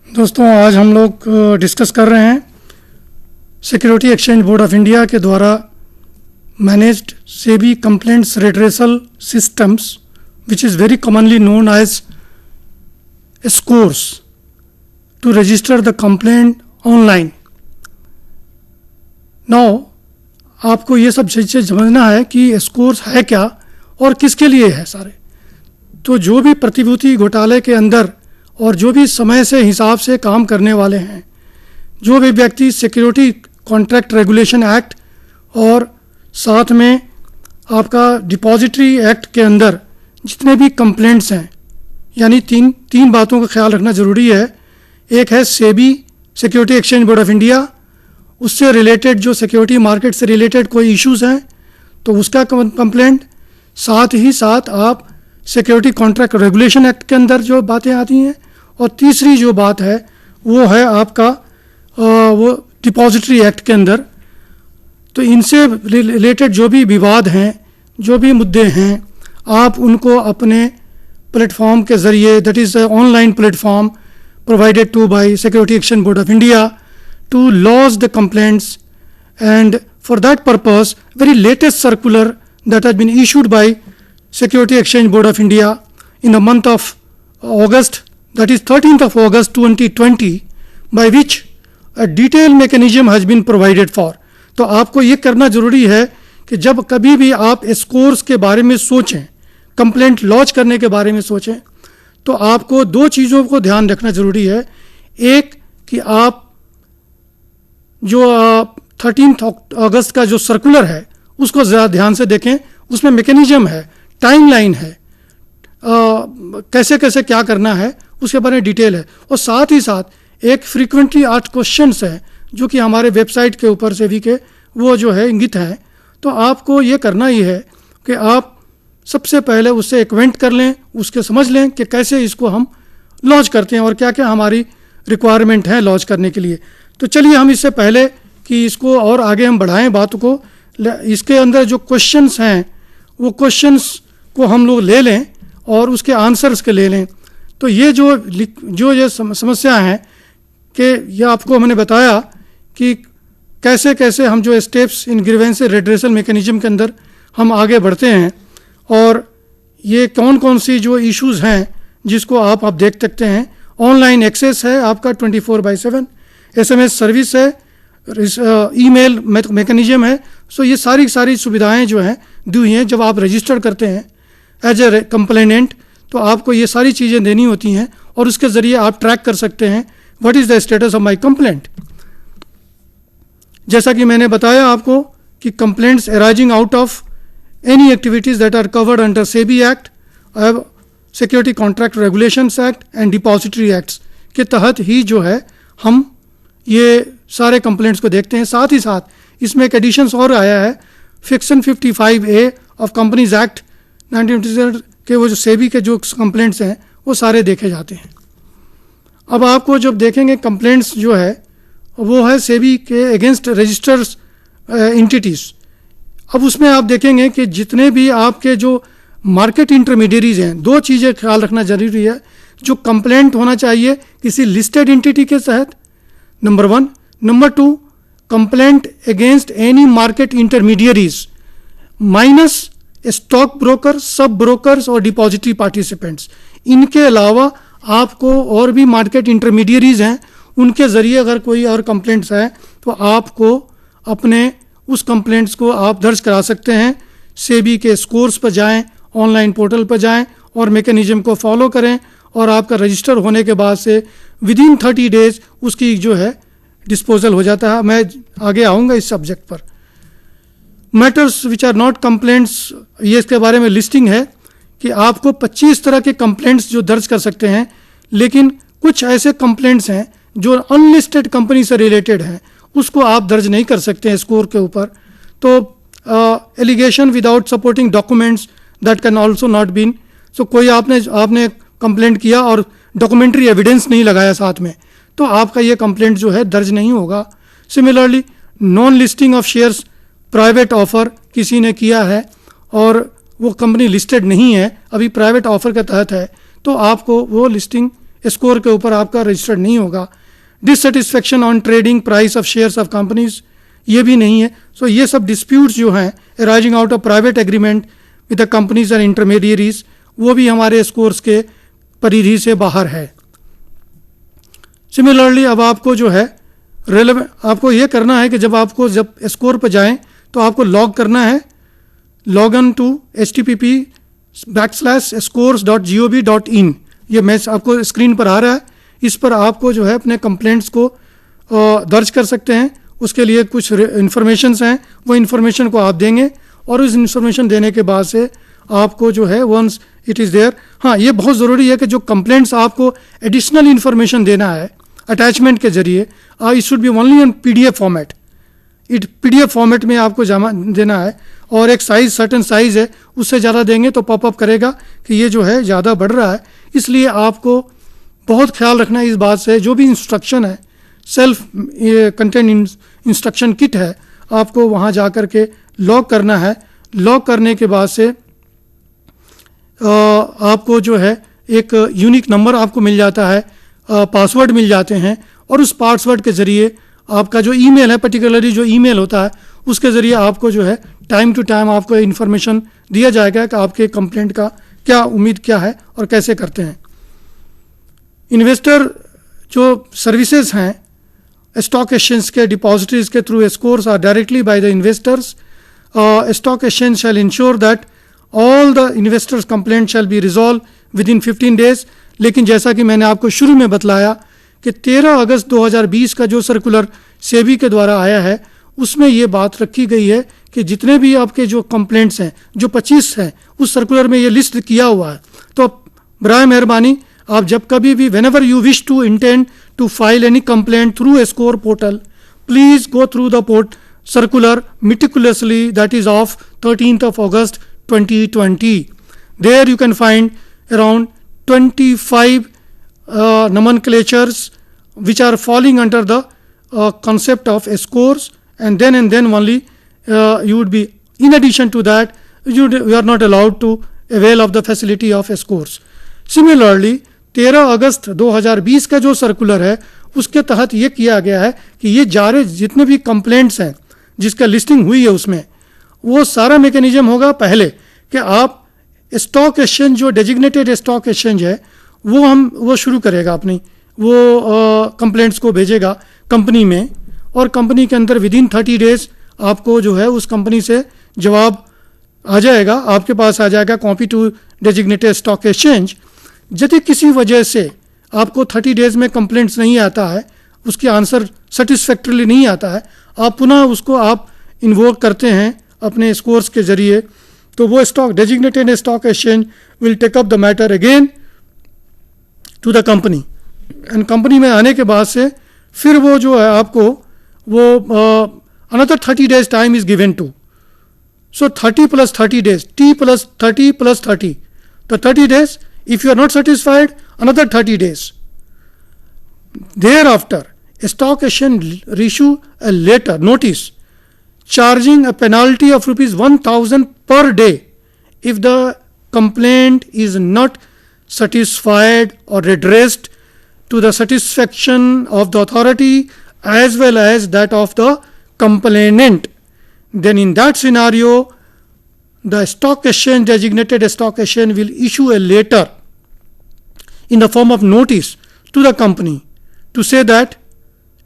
दोस्तों, आज हम लोग डिस्कस कर रहे हैं security exchange board of India के द्वारा managed SEBI complaints redressal systems which is very commonly known as scores to register the complaint online. Now आपको ये सब चीज़ें समझना है कि स्कोर्स है क्या और किसके लिए है सारे। तो जो भी प्रतिभूति घोटाले के अंदर और जो भी समय से हिसाब से काम करने वाले हैं, जो भी व्यक्ति सिक्योरिटी कॉन्ट्रैक्ट रेगुलेशन एक्ट और साथ में आपका डिपॉजिटरी एक्ट के अंदर जितने भी कंप्लेंट्स हैं, यानी तीन बातों का ख्याल रखना ज़रूरी है। एक है SEBI security exchange board of India, उससे रिलेटेड जो सिक्योरिटी मार्केट से रिलेटेड कोई इश्यूज़ हैं तो उसका कंप्लेंट, साथ ही साथ आप सिक्योरिटी कॉन्ट्रैक्ट रेगुलेशन एक्ट के अंदर जो बातें आती हैं, और तीसरी जो बात है वो है आपका वो डिपॉजिटरी एक्ट के अंदर। तो इनसे रिलेटेड जो भी विवाद हैं, जो भी मुद्दे हैं, आप उनको अपने प्लेटफॉर्म के ज़रिए, that is online platform provided to by Security Exchange Board of India to lodge the complaints, and for that purpose very latest circular that has been issued by Security Exchange Board of India in the month of August, that is 13th of August 2020, by which a detailed mechanism has been provided for. तो आपको ये करना ज़रूरी है कि जब कभी भी आप स्कोर्स के बारे में सोचें, कंप्लेंट लॉन्च करने के बारे में सोचें, तो आपको दो चीज़ों को ध्यान रखना ज़रूरी है। एक कि आप जो 13 अगस्त का जो सर्कुलर है उसको ज़रा ध्यान से देखें, उसमें मैकेनिज्म है, टाइमलाइन है, कैसे कैसे क्या करना है उसके बारे में डिटेल है, और साथ ही साथ एक फ्रीक्वेंटली आस्क्ड क्वेश्चंस है जो कि हमारे वेबसाइट के ऊपर से भी के वो जो है इंगित है। तो आपको ये करना ही है कि आप सबसे पहले उससे एक्वेंट कर लें, उसके समझ लें कि कैसे इसको हम लॉन्च करते हैं और क्या क्या हमारी रिक्वायरमेंट है लॉन्च करने के लिए। तो चलिए हम इससे पहले कि इसको और आगे हम बढ़ाएं बात को, इसके अंदर जो क्वेश्चंस हैं वो क्वेश्चंस को हम लोग ले लें और उसके आंसर्स के ले लें। तो ये जो ये समस्या है कि ये आपको मैंने बताया कि कैसे कैसे हम जो steps in grievance redressal mechanism के अंदर हम आगे बढ़ते हैं, और ये कौन कौन सी जो इश्यूज़ हैं जिसको आप देख सकते हैं। ऑनलाइन एक्सेस है आपका 24/7, SMS सर्विस है, ईमेल मैकेनिज्म है। सो ये सारी सुविधाएं जो हैं दी हुई हैं। जब आप रजिस्टर करते हैं एज ए कंप्लेनेंट तो आपको ये सारी चीज़ें देनी होती हैं और उसके ज़रिए आप ट्रैक कर सकते हैं what is the status of my complaint. जैसा कि मैंने बताया आपको कि complaints arising out of any activities that are covered under SEBI Act, Security Contract Regulations Act and Depository Acts के तहत ही जो है हम ये सारे कंप्लेंट्स को देखते हैं। साथ ही साथ इसमें एक एडिशंस और आया है, section 55A of companies act 1957 के वो जो सेबी के जो कंप्लेंट्स हैं वो सारे देखे जाते हैं। अब आपको जब देखेंगे कंप्लेंट्स जो है वो है सेबी के अगेंस्ट रजिस्टर्स एंटिटीज़। अब उसमें आप देखेंगे कि जितने भी आपके जो मार्केट इंटरमीडियरीज हैं, दो चीज़ें ख्याल रखना जरूरी है। जो कंप्लेंट होना चाहिए किसी लिस्टेड एंटिटी के तहत, number 1। Number 2, complaint against any market intermediaries minus stock broker, सब ब्रोकर्स और डिपॉजिटरी पार्टिसिपेंट्स। इनके अलावा आपको और भी मार्केट इंटरमीडियरीज हैं, उनके ज़रिए अगर कोई और कंप्लेंट्स है तो आपको अपने उस कंप्लेंट्स को आप दर्ज करा सकते हैं। सेबी के स्कोर्स पर जाएं, ऑनलाइन पोर्टल पर जाएं और मैकेनिज्म को फॉलो करें, और आपका रजिस्टर होने के बाद से विदिन 30 डेज उसकी जो है डिस्पोजल हो जाता है। मैं आगे आऊँगा इस सब्जेक्ट पर। Matters which are not complaints, ये इसके बारे में लिस्टिंग है कि आपको 25 तरह के कंप्लेंट्स जो दर्ज कर सकते हैं, लेकिन कुछ ऐसे कंप्लेंट्स हैं जो अनलिस्टेड कंपनी से रिलेटेड हैं, उसको आप दर्ज नहीं कर सकते हैं स्कोर के ऊपर। तो allegation without supporting documents that can also not been. So कोई आपने कंप्लेंट किया और डॉक्यूमेंट्री एविडेंस नहीं लगाया साथ में, तो आपका ये कंप्लेंट जो है दर्ज नहीं होगा। Similarly non listing of shares, private offer किसी ने किया है और वो कंपनी लिस्टेड नहीं है, अभी प्राइवेट ऑफर के तहत है, तो आपको वो लिस्टिंग स्कोर के ऊपर आपका रजिस्टर्ड नहीं होगा। Dissatisfaction on trading price of shares of companies, ये भी नहीं है। सो ये सब डिस्प्यूट्स जो हैं arising out of private agreement with the companies and intermediaries, वो भी हमारे स्कोर्स के परिधि से बाहर है। सिमिलरली अब आपको जो है आपको ये करना है कि जब स्कोर पर जाएं तो आपको लॉग करना है, लॉग इन टू http://scores.gov.in। ये मैच आपको स्क्रीन पर आ रहा है, इस पर आपको जो है अपने कंप्लेंट्स को दर्ज कर सकते हैं। उसके लिए कुछ इन्फॉर्मेशंस हैं, वो इन्फॉर्मेशन को आप देंगे और उस इन्फॉर्मेशन देने के बाद से आपको जो है वंस इट इज़ देयर, हाँ ये बहुत ज़रूरी है कि जो कंप्लेंट्स आपको एडिशनल इन्फॉर्मेशन देना है अटैचमेंट के जरिए, it should be only in PDF format. PDF format में आपको जमा देना है और एक साइज़ सर्टेन साइज़ है, उससे ज़्यादा देंगे तो पॉपअप करेगा कि ये जो है ज़्यादा बढ़ रहा है। इसलिए आपको बहुत ख्याल रखना है इस बात से, जो भी इंस्ट्रक्शन है सेल्फ कंटेंट इंस्ट्रक्शन किट है, आपको वहाँ जा कर के लॉग करना है। लॉग करने के बाद से आपको जो है एक यूनिक नंबर आपको मिल जाता है, पासवर्ड मिल जाते हैं और उस पासवर्ड के ज़रिए आपका जो ईमेल है, पर्टिकुलरली जो ईमेल होता है उसके ज़रिए आपको जो है टाइम टू टाइम आपको इन्फॉर्मेशन दिया जाएगा कि आपके कंप्लेंट का क्या उम्मीद क्या है और कैसे करते हैं। इन्वेस्टर जो सर्विसेज हैं स्टॉक एक्सचेंज के डिपॉजिटरीज के through SCORES are directly by the investors. Stock exchange shall ensure that all the investors complaint shall be resolved within 15 days। लेकिन जैसा कि मैंने आपको शुरू में बतलाया कि 13 अगस्त 2020 का जो सर्कुलर सेबी के द्वारा आया है उसमें ये बात रखी गई है कि जितने भी आपके जो कंप्लेंट्स हैं, जो 25 हैं, उस सर्कुलर में ये लिस्ट किया हुआ है। तो बराए मेहरबानी आप जब कभी भी whenever you wish to intend to file any complaint through a score portal, please go through the circular meticulously, that is of 13th of August 2020. There you can find around 25 nomenclatures which are falling under the concept of scores, and then only you would be, in addition to that, you are not allowed to avail of the facility of scores. Similarly 13 अगस्त 2020 का जो circular है उसके तहत ये किया गया है कि ये जितने भी कंप्लेंट्स हैं जिसका लिस्टिंग हुई है उसमें वो सारा मैकेनिज्म होगा पहले कि आप स्टॉक एक्सचेंज जो डेजिग्नेटेड स्टॉक एक्सचेंज है वो शुरू करेगा अपनी वो कंप्लेंट्स को भेजेगा कंपनी में, और कंपनी के अंदर विद इन 30 days आपको जो है उस कंपनी से जवाब आ जाएगा, आपके पास आ जाएगा copy to designated stock exchange. यदि किसी वजह से आपको 30 days में कंप्लेंट्स नहीं आता है, उसकी आंसर सेटिस्फैक्टरीली नहीं आता है, आप पुनः उसको आप इन्वोक करते हैं अपने स्कोर्स के ज़रिए, तो वो stock designated stock exchange will take up the matter again to the company, and company में आने के बाद से फिर वो जो है आपको वो another 30 days time is given to, so 30 + 30 days, T + 30 + 30, तो 30 days. If you are not satisfied, another 30 days. Thereafter, a stock exchange issue a letter notice charging a penalty of ₹1,000 per day if the complaint is not satisfied or redressed to the satisfaction of the authority as well as that of the complainant. Then in that scenario, the stock exchange designated stock exchange will issue a letter in the form of notice to the company to say that,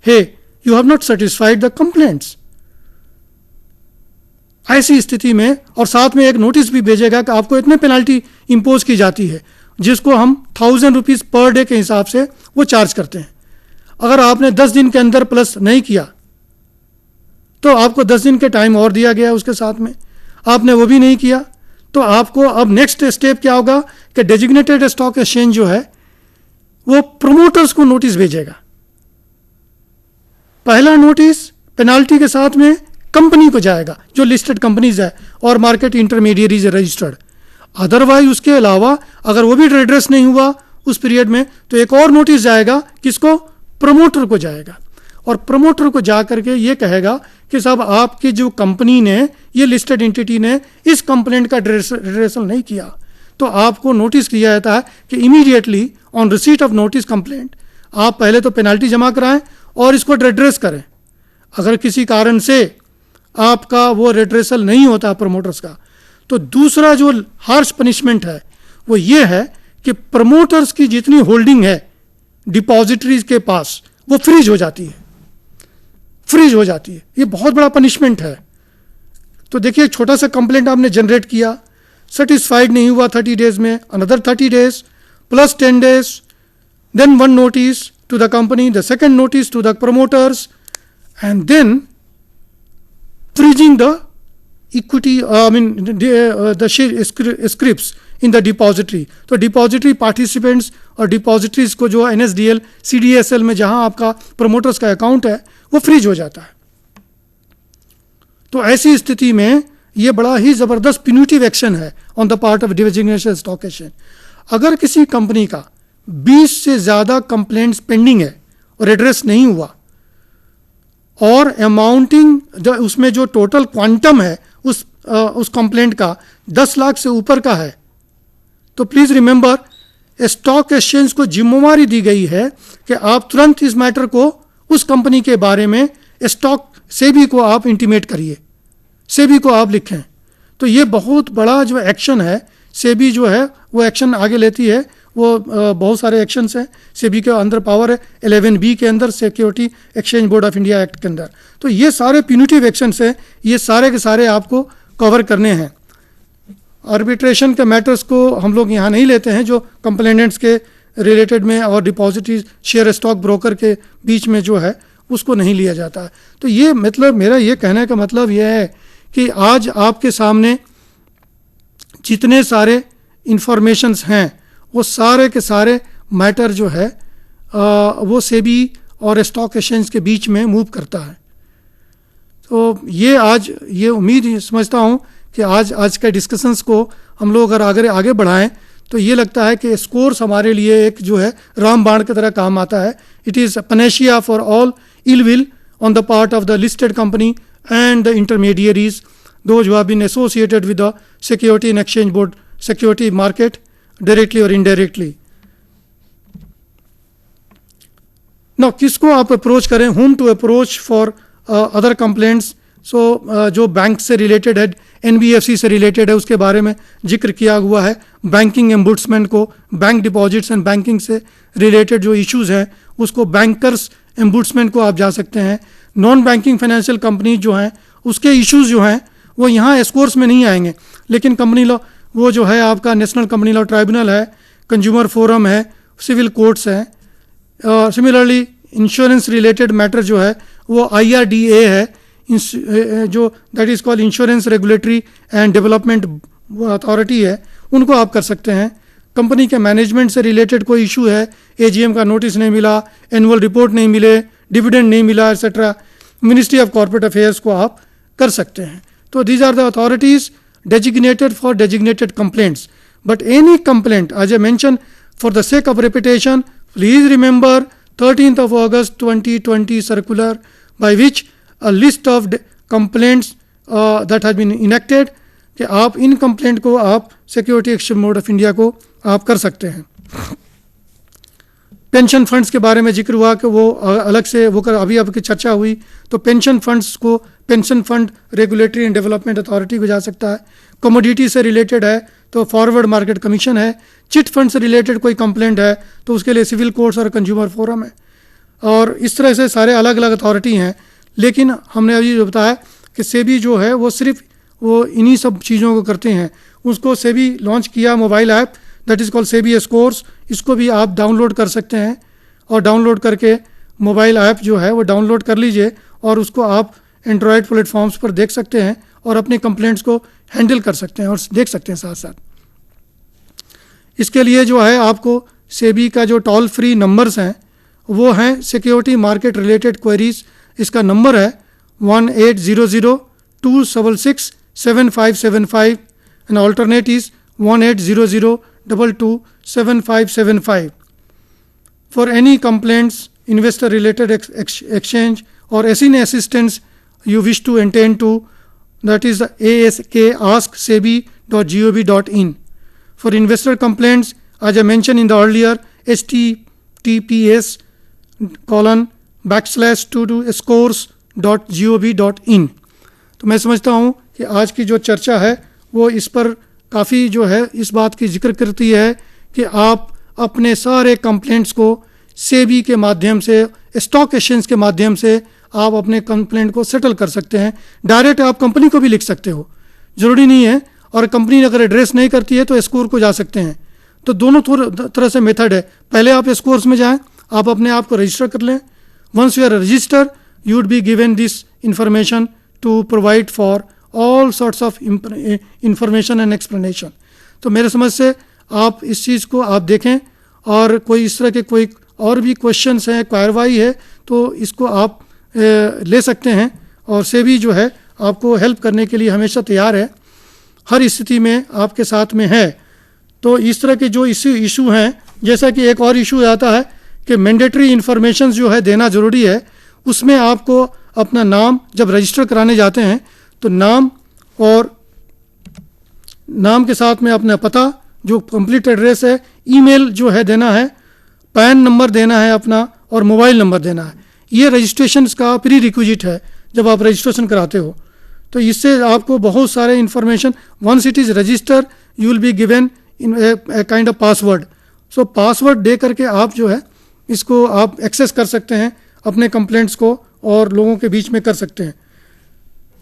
hey, you have not satisfied the complaints. ऐसी स्थिति में और साथ में एक notice भी भेजेगा कि आपको इतने पेनल्टी इम्पोज की जाती है जिसको हम ₹1000 पर डे के हिसाब से वो चार्ज करते हैं। अगर आपने 10 दिन के अंदर प्लस नहीं किया तो आपको 10 दिन के टाइम और दिया गया उसके साथ में, आपने वो भी नहीं किया तो आपको अब नेक्स्ट स्टेप क्या होगा कि डेजिग्नेटेड स्टॉक एक्सचेंज जो है वो प्रोमोटर्स को नोटिस भेजेगा। पहला नोटिस पेनाल्टी के साथ में कंपनी को जाएगा जो लिस्टेड कंपनीज है और मार्केट इंटरमीडियरीज रजिस्टर्ड। अदरवाइज उसके अलावा अगर वो भी रेड्रेस नहीं हुआ उस पीरियड में तो एक और नोटिस जाएगा, किसको? प्रमोटर को जाएगा, और प्रमोटर को जा करके ये कहेगा कि साहब आपकी जो कंपनी ने, ये लिस्टेड एंटिटी ने इस कंप्लेंट का रिड्रेसल नहीं किया, तो आपको नोटिस किया जाता है कि immediately on receipt of notice complaint आप पहले तो पेनल्टी जमा कराएं और इसको रेड्रेस करें। अगर किसी कारण से आपका वो रेड्रेसल नहीं होता प्रमोटर्स का, तो दूसरा जो हार्श पनिशमेंट है वो ये है कि प्रमोटर्स की जितनी होल्डिंग है डिपॉजिटरीज के पास वो फ्रीज हो जाती है, फ्रीज हो जाती है। ये बहुत बड़ा पनिशमेंट है। तो देखिए, छोटा सा कंप्लेंट आपने जनरेट किया, सेटिस्फाइड नहीं हुआ 30 डेज में, another 30 days plus 10 days, then one notice to the company, the second notice to the promoters, and then freezing the equity, the share scripts in the depository. तो depository participants और depositories को जो NSDL, CDSL में जहां आपका promoters का account है वो फ्रीज हो जाता है। तो ऐसी स्थिति में ये बड़ा ही ज़बरदस्त प्यूनिटिव एक्शन है on the part of designated stock exchange. अगर किसी कंपनी का 20 से ज़्यादा कंप्लेंट्स पेंडिंग है और एड्रेस नहीं हुआ और अमाउंटिंग उसमें जो टोटल क्वांटम है उस कंप्लेंट का 10 लाख से ऊपर का है, तो प्लीज़ रिमेंबर स्टॉक एक्सचेंज को जिम्मेवारी दी गई है कि आप तुरंत इस मैटर को उस कंपनी के बारे में स्टॉक सेबी को आप इंटीमेट करिए, सेबी को आप लिखें। तो ये बहुत बड़ा जो एक्शन है, सेबी जो है वो एक्शन आगे लेती है। वो बहुत सारे एक्शंस हैं सेबी के अंदर, पावर है 11B के अंदर, security exchange board of India act के अंदर। तो ये सारे प्यूनिटिव एक्शंस हैं, ये सारे के सारे आपको कवर करने हैं। आर्बिट्रेशन के मैटर्स को हम लोग यहाँ नहीं लेते हैं, जो कंप्लेनेंट्स के रिलेटेड में और डिपॉजिटरी शेयर स्टॉक ब्रोकर के बीच में जो है उसको नहीं लिया जाता है। तो ये मतलब मेरा ये कहने का मतलब ये है कि आज आपके सामने जितने सारे इंफॉर्मेशंस हैं वो सारे के सारे मैटर जो है वो सेबी और स्टॉक एक्सचेंज के बीच में मूव करता है। तो ये आज ये उम्मीद समझता हूँ कि आज के डिस्कशंस को हम लोग अगर आगे बढ़ाएं तो ये लगता है कि स्कोर्स हमारे लिए एक जो है रामबाण की तरह काम आता है। It is panacea for all ill will on the part of the listed company and the intermediaries, those who have been associated with the Security and Exchange Board security market directly or indirectly. Now किसको आप approach करें, whom to approach for other complaints? So जो bank से related है, NBFC से related है, उसके बारे में जिक्र किया हुआ है। बैंकिंग एम्बुड्समेंट को, बैंक डिपॉजिट्स एंड बैंकिंग से रिलेटेड जो इश्यूज़ हैं उसको बैंकर्स एम्बुड्समेंट को आप जा सकते हैं। नॉन बैंकिंग फाइनेंशियल कंपनी जो हैं उसके इश्यूज़ जो हैं वो यहाँ स्कोर्स में नहीं आएंगे, लेकिन कंपनी लॉ वो जो है आपका नेशनल कंपनी लॉ ट्राइब्यूनल है, कंज्यूमर फोरम है, सिविल कोर्ट्स हैं। सिमिलरली इंश्योरेंस रिलेटेड मैटर जो है वो IRDA है, जो that is called insurance regulatory and development authority है, उनको आप कर सकते हैं। कंपनी के मैनेजमेंट से रिलेटेड कोई इशू है, AGM का नोटिस नहीं मिला, एनुअल रिपोर्ट नहीं मिले, डिविडेंड नहीं मिला, etcetera, ministry of corporate affairs को आप कर सकते हैं। तो these are the authorities designated for designated complaints. But any complaint, as I mentioned, for the sake of repetition, please remember 13th of August 2020 circular by which a list of complaints that has been enacted कि आप इन complaint को आप security exchange board of India को आप कर सकते हैं। Pension funds के बारे में जिक्र हुआ कि वो अलग से वो अभी आपकी चर्चा हुई, तो पेंशन फंड्स को pension fund regulatory and development authority को जा सकता है। कमोडिटी से रिलेटेड है तो फॉरवर्ड मार्केट कमीशन है। चिट फंड से रिलेटेड कोई कंप्लेंट है तो उसके लिए सिविल कोर्ट्स और कंज्यूमर फोरम है। और इस तरह से सारे अलग अलग अथॉरिटी हैं। लेकिन हमने अभी जो बताया कि सेबी जो है वो सिर्फ वो इन्हीं सब चीज़ों को करते हैं। उसको सेबी लॉन्च किया mobile app, that is called SEBI scores. इसको भी आप डाउनलोड कर सकते हैं और डाउनलोड करके मोबाइल ऐप जो है वो डाउनलोड कर लीजिए और उसको आप एंड्रॉयड प्लेटफॉर्म्स पर देख सकते हैं और अपने कंप्लेंट्स को हैंडल कर सकते हैं और देख सकते हैं साथ साथ। इसके लिए जो है आपको सेबी का जो टोल फ्री नंबर्स हैं वो हैं सिक्योरिटी मार्केट रिलेटेड क्वेरीज। इसका नंबर है 1800-266-7575 and alternate is 1800-227575 for any complaints, investor related exchange or any assistance you wish to attend to, that is the ask sebi.gov.in. For investor complaints, as I mentioned in the earlier, https://scores.gov.in. तो मैं समझता हूँ कि आज की जो चर्चा है वो इस पर काफ़ी जो है इस बात की जिक्र करती है कि आप अपने सारे कंप्लेंट्स को सेबी के माध्यम से, स्टॉक एक्सचेंज के माध्यम से आप अपने कंप्लेंट को सेटल कर सकते हैं. डायरेक्ट आप कंपनी को भी लिख सकते हो, ज़रूरी नहीं है. और कंपनी अगर एड्रेस नहीं करती है तो स्कोर को जा सकते हैं. तो दोनों तरह से मेथड है. पहले आप स्कोर्स में जाएं, आप अपने आप को रजिस्टर कर लें. Once you are register, you would be given this information to provide for all sorts of information and explanation. तो मेरे समझ से आप इस चीज़ को आप देखें, और कोई इस तरह के कोई और भी क्वेश्चंस हैं, कार्रवाई है, तो इसको आप ले सकते हैं. और सेबी जो है आपको हेल्प करने के लिए हमेशा तैयार है, हर स्थिति में आपके साथ में है. तो इस तरह के जो इशू हैं, जैसा कि एक और इशू आता है कि मैंडेटरी इन्फॉर्मेशन जो है देना ज़रूरी है. उसमें आपको अपना नाम, जब रजिस्टर कराने जाते हैं तो नाम और नाम के साथ में अपना पता, जो कंप्लीट एड्रेस है, ईमेल जो है देना है, पैन नंबर देना है अपना, और मोबाइल नंबर देना है. ये रजिस्ट्रेशन का प्री रिक्विजिट है जब आप रजिस्ट्रेशन कराते हो. तो इससे आपको बहुत सारे information, once it is register, you will be given in a kind of password. So password दे करके आप जो है इसको आप एक्सेस कर सकते हैं, अपने कंप्लेंट्स को और लोगों के बीच में कर सकते हैं.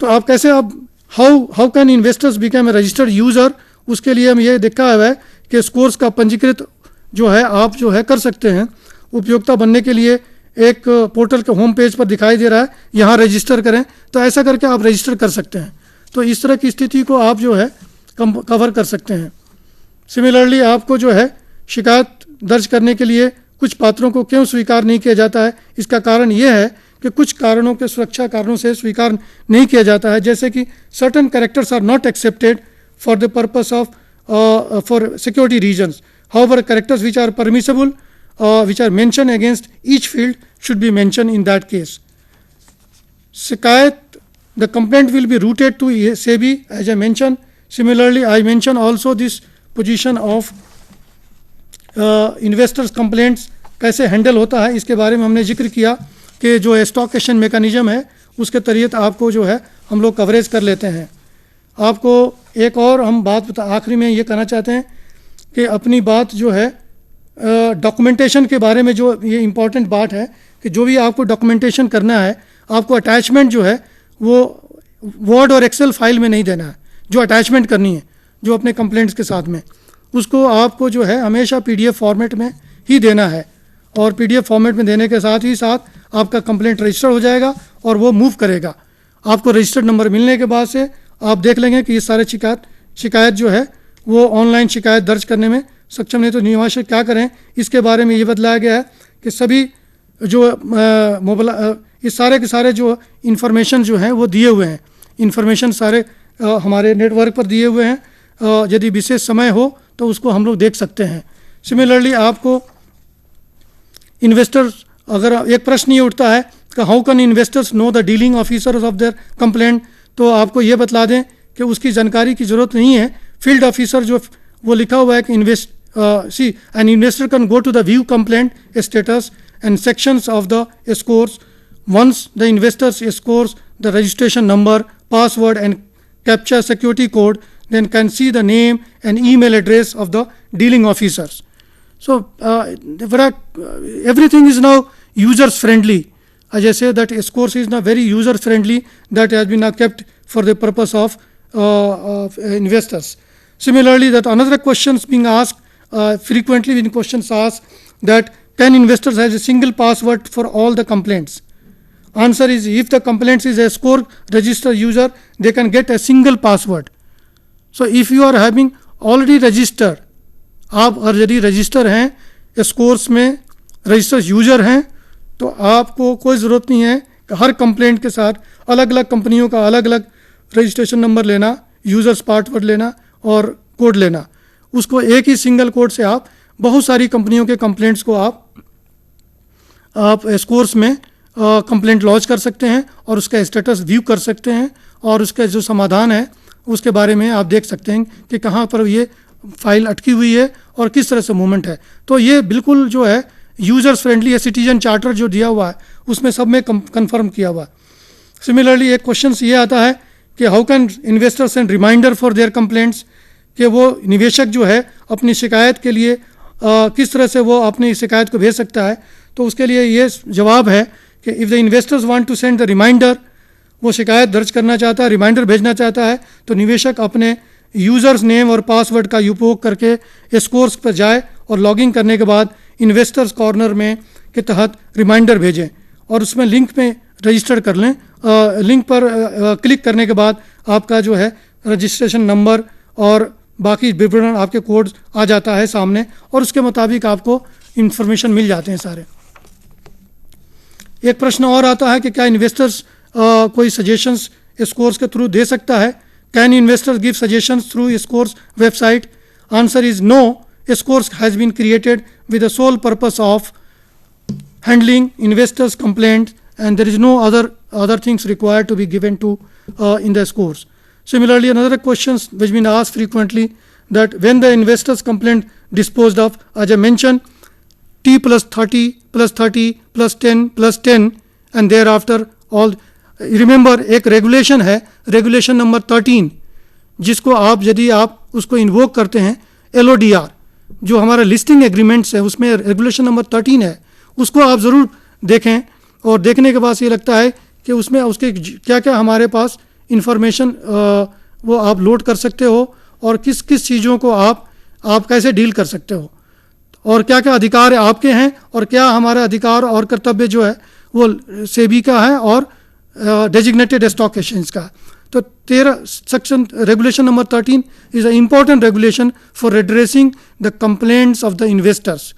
तो आप कैसे, आप how can investors become a registered user, उसके लिए हम ये देखा हुआ है कि स्कोर्स का पंजीकृत जो है आप जो है कर सकते हैं. उपयोक्ता बनने के लिए एक पोर्टल के होम पेज पर दिखाई दे रहा है, यहाँ रजिस्टर करें, तो ऐसा करके आप रजिस्टर कर सकते हैं. तो इस तरह की स्थिति को आप जो है कवर कर सकते हैं. सिमिलरली आपको जो है शिकायत दर्ज करने के लिए कुछ पात्रों को क्यों स्वीकार नहीं किया जाता है, इसका कारण ये है कि कुछ कारणों के, सुरक्षा कारणों से स्वीकार नहीं किया जाता है. जैसे कि certain characters are not accepted for the purpose of for security reasons. However characters which are permissible which are mentioned against each field should be mentioned in that case. Shikayat, the complaint will be routed to SEBI, as I mentioned. Similarly, I mentioned also this position of investors complaints कैसे handle होता है, इसके बारे में हमने जिक्र किया कि जो स्टॉक एक्सचेंज मैकेनिज्म है उसके तहत आपको जो है हम लोग कवरेज कर लेते हैं. आपको एक और हम बात आखिरी में ये कहना चाहते हैं कि अपनी बात जो है डॉक्यूमेंटेशन के बारे में, जो ये इम्पॉर्टेंट बात है कि जो भी आपको डॉक्यूमेंटेशन करना है, आपको अटैचमेंट जो है वो वर्ड और एक्सेल फाइल में नहीं देना है. जो अटैचमेंट करनी है जो अपने कंप्लेंट्स के साथ में, उसको आपको जो है हमेशा PDF फॉर्मेट में ही देना है. और PDF फॉर्मेट में देने के साथ ही साथ आपका कंप्लेंट रजिस्टर हो जाएगा और वो मूव करेगा. आपको रजिस्टर्ड नंबर मिलने के बाद से आप देख लेंगे कि ये सारे शिकायत जो है वो ऑनलाइन शिकायत दर्ज करने में सक्षम. नहीं तो निवासी क्या करें, इसके बारे में ये बतलाया गया है कि सभी जो ये सारे के सारे जो इंफॉर्मेशन जो हैं वो दिए हुए हैं. इंफॉर्मेशन सारे हमारे नेटवर्क पर दिए हुए हैं. यदि विशेष समय हो तो उसको हम लोग देख सकते हैं. सिमिलरली आपको इन्वेस्टर्स, अगर एक प्रश्न ये उठता है कि how can investors know the dealing officers of their complaint, तो आपको ये बतला दें कि उसकी जानकारी की ज़रूरत नहीं है. फील्ड ऑफिसर जो वो लिखा हुआ है कि an investor can go to the view complaint status and sections of the scores. Once the investor scores the registration number, password and captcha security code, then can see the name and email address of the dealing officers. So everything is now users friendly. As I say that scores is now very user friendly, that has been now kept for the purpose of investors. Similarly, that another questions being asked frequently, when questions asked that can investors have a single password for all the complaints? Answer is, if the complaints is a score register user, they can get a single password. So if you are having already registered, आप अगर यदि register हैं scores में, register user हैं, तो आपको कोई ज़रूरत नहीं है कि हर कंप्लेंट के साथ अलग अलग कंपनियों का अलग अलग रजिस्ट्रेशन नंबर लेना, यूज़र्स पासवर्ड लेना और कोड लेना. उसको एक ही सिंगल कोड से आप बहुत सारी कंपनियों के कंप्लेंट्स को आप स्कोर्स में कंप्लेंट लॉन्च कर सकते हैं और उसका स्टेटस व्यू कर सकते हैं और उसका जो समाधान है उसके बारे में आप देख सकते हैं कि कहाँ पर ये फाइल अटकी हुई है और किस तरह से मूवमेंट है। तो ये बिल्कुल जो है यूजर्स फ्रेंडली है, सिटीजन चार्टर जो दिया हुआ है उसमें सब में कंफर्म किया हुआ है। सिमिलरली एक क्वेश्चन ये आता है कि how can investors send reminder for their complaints, कि वो निवेशक जो है अपनी शिकायत के लिए किस तरह से वो अपनी शिकायत को भेज सकता है। तो उसके लिए ये जवाब है कि if the investors want to send the reminder, वो शिकायत दर्ज करना चाहता है, रिमाइंडर भेजना चाहता है, तो निवेशक अपने यूज़र्स नेम और पासवर्ड का उपयोग करके स्कोर्स पर जाए और लॉगिन करने के बाद इन्वेस्टर्स कॉर्नर में के तहत रिमाइंडर भेजें और उसमें लिंक में रजिस्टर कर लें। लिंक पर क्लिक करने के बाद आपका जो है रजिस्ट्रेशन नंबर और बाकी विवरण आपके कोड आ जाता है सामने और उसके मुताबिक आपको इंफॉर्मेशन मिल जाते हैं सारे। एक प्रश्न और आता है कि क्या इन्वेस्टर्स कोई सजेशंस स्कोर्स के थ्रू दे सकता है? Can investors give suggestions through SCORES website? Answer is no. SCORES has been created with the sole purpose of handling investors' complaints, and there is no other things required to be given to in the scores. Similarly, another questions which been asked frequently, that when the investors' complaint disposed of, as I mentioned, T plus 30 plus 30 plus 10 plus 10 and thereafter all. Remember एक regulation है, regulation number 13, जिसको आप यदि आप उसको invoke करते हैं, LODR जो हमारा लिस्टिंग एग्रीमेंट्स है उसमें रेगुलेशन नंबर 13 है, उसको आप ज़रूर देखें और देखने के बाद ये लगता है कि उसमें उसके क्या क्या हमारे पास इंफॉर्मेशन वो आप लोड कर सकते हो और किस किस चीज़ों को आप कैसे डील कर सकते हो और क्या क्या अधिकार आपके हैं और क्या हमारा अधिकार और कर्तव्य जो है वो सेबी का है और डेजिग्नेटेड स्टॉक एक्सचेंज का। तो 13 section regulation number 13 is an important regulation for redressing the complaints of the investors.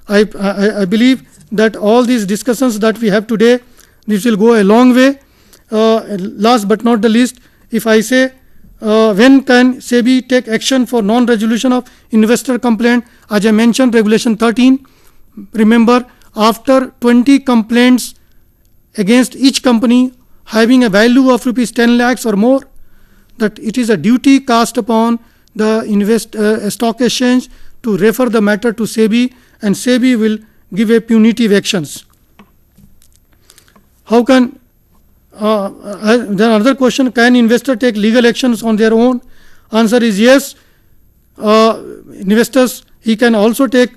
I believe that all these discussions that we have today, this will go a long way. Last but not the least, if I say when can SEBI take action for non-resolution of investor complaint, as I mentioned regulation 13, remember after 20 complaints against each company having a value of rupees 10 lakhs or more, that it is a duty cast upon the stock exchange to refer the matter to SEBI, and SEBI will give a punitive actions. How can then another question, can investor take legal actions on their own? Answer is yes. Investors, he can also take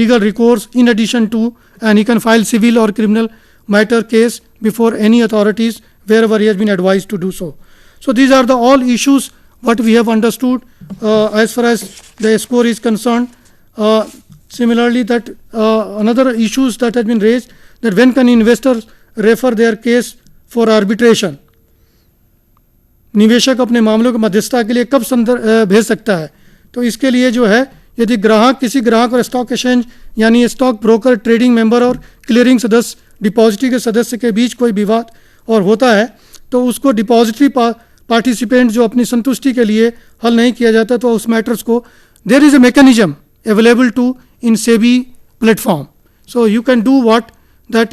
legal recourse in addition to, and he can file civil or criminal matter case before any authorities wherever he has been advised to do so. So these are the all issues what we have understood as far as the score is concerned. Similarly, that another issues that has been raised, that when can investors refer their case for arbitration? निवेशक अपने मामलों की मध्यस्थता के लिए कब भेज सकता है? तो इसके लिए जो है यदि किसी ग्राहक और स्टॉक एक्सचेंज यानी स्टॉक ब्रोकर, ट्रेडिंग मेंबर और क्लियरिंग सदस्य, डिपॉजिटरी के सदस्य के बीच कोई विवाद और होता है तो उसको डिपॉजिटरी पार्टिसिपेंट जो अपनी संतुष्टि के लिए हल नहीं किया जाता तो उस मैटर्स को there is a mechanism available to in SEBI platform. So you can do what that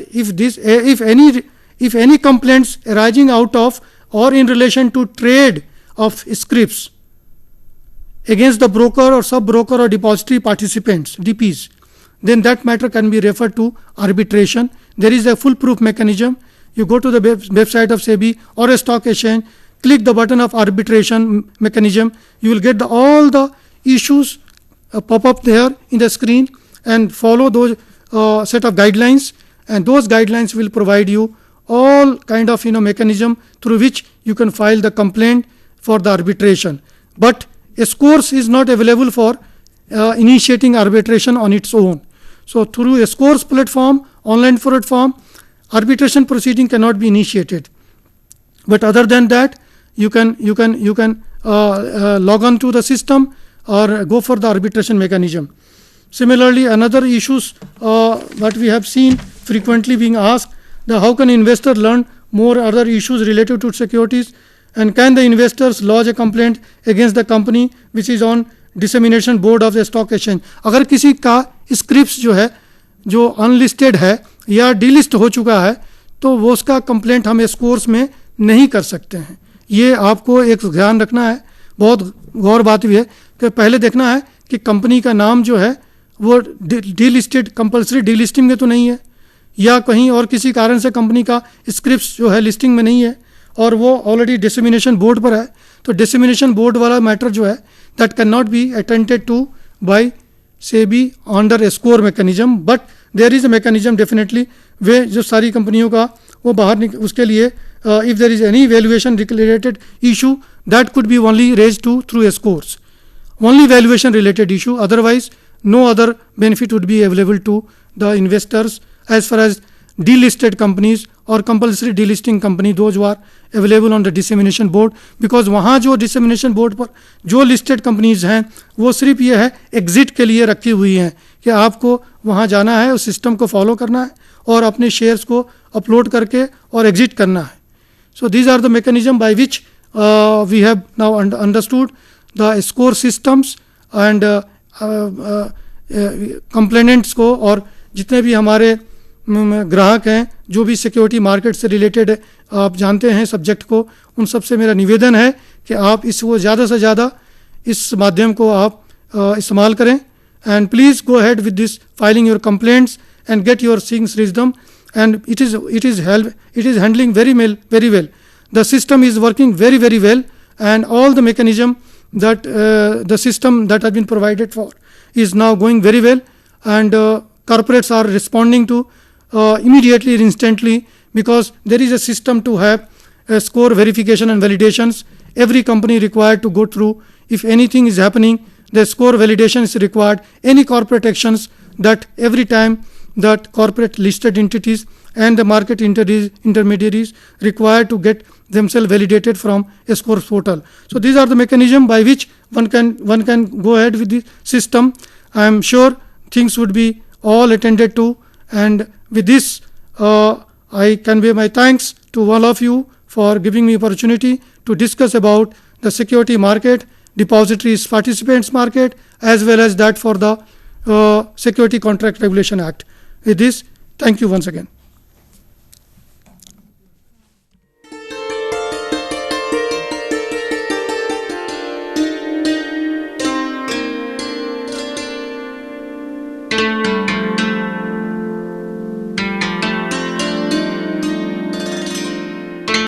if any complaints arising out of or in relation to trade of scrips against the broker or sub-broker or depository participants, DPs, then that matter can be referred to arbitration. There is a foolproof mechanism. You go to the website of SEBI or a stock exchange, click the button of arbitration mechanism, you will get all the issues pop up there in the screen, and follow those set of guidelines, and those guidelines will provide you all kind of mechanism through which you can file the complaint for the arbitration. But SCORS is not available for initiating arbitration on its own. So through a SCORS platform, online platform, arbitration proceeding cannot be initiated. But other than that, you can log on to the system or go for the arbitration mechanism. Similarly, another issues that we have seen frequently being asked, how can investor learn more other issues related to securities, and can the investors lodge a complaint against the company which is on dissemination board of the stock exchange. अगर किसी का Scripps जो है जो unlisted है या delist हो चुका है तो वो उसका कंप्लेंट हम स्कोर्स में नहीं कर सकते हैं. ये आपको एक ध्यान रखना है. बहुत गौर बात भी है कि पहले देखना है कि कंपनी का नाम जो है वो D listed compulsory D listing में तो नहीं है, या कहीं और किसी कारण से कंपनी का स्क्रिप्ट जो है लिस्टिंग में नहीं है और वो ऑलरेडी डिसेमिनेशन बोर्ड पर है, तो डिसेमिनेशन बोर्ड वाला मैटर जो है that can not be attended to by SEBI under score mechanism, but there is a mechanism definitely वे जो सारी कंपनियों का वो बाहर उसके लिए if there is any valuation related issue that could be only raise to through scores, only valuation related issue, otherwise no other benefit would be available to the investors as far as delisted companies or compulsory delisting company those who are available on the dissemination board, because वहाँ जो dissemination board पर जो listed companies हैं वो सिर्फ ये है exit के लिए रखी हुई हैं कि आपको वहाँ जाना है, उस सिस्टम को फॉलो करना है और अपने शेयर्स को अपलोड करके और एग्जिट करना है. So these are the mechanism by which we have now understood the score systems and complainants को, और जितने भी हमारे ग्राहक हैं जो भी सिक्योरिटी मार्केट से रिलेटेड आप जानते हैं सब्जेक्ट को, उन सब से मेरा निवेदन है कि आप इसको ज़्यादा से ज़्यादा इस माध्यम को आप इस्तेमाल करें. And please go ahead with this filing your complaints and get your things रिजडम, and it is handling very well. The system is working very well, and all the mechanism that the system that has been provided for is now going very well, and corporates are responding to immediately, instantly, because there is a system to have score verification and validations. Every company required to go through. If anything is happening, the score validation is required. Any corporate actions that every time that corporate listed entities and the market intermediaries required to get themselves validated from a score portal. So these are the mechanism by which one can go ahead with the system. I am sure things would be all attended to, and with this I convey my thanks to all of you for giving me opportunity to discuss about the security market, depositories participants market, as well as that for the Security Contract Regulation Act. With this, thank you once again.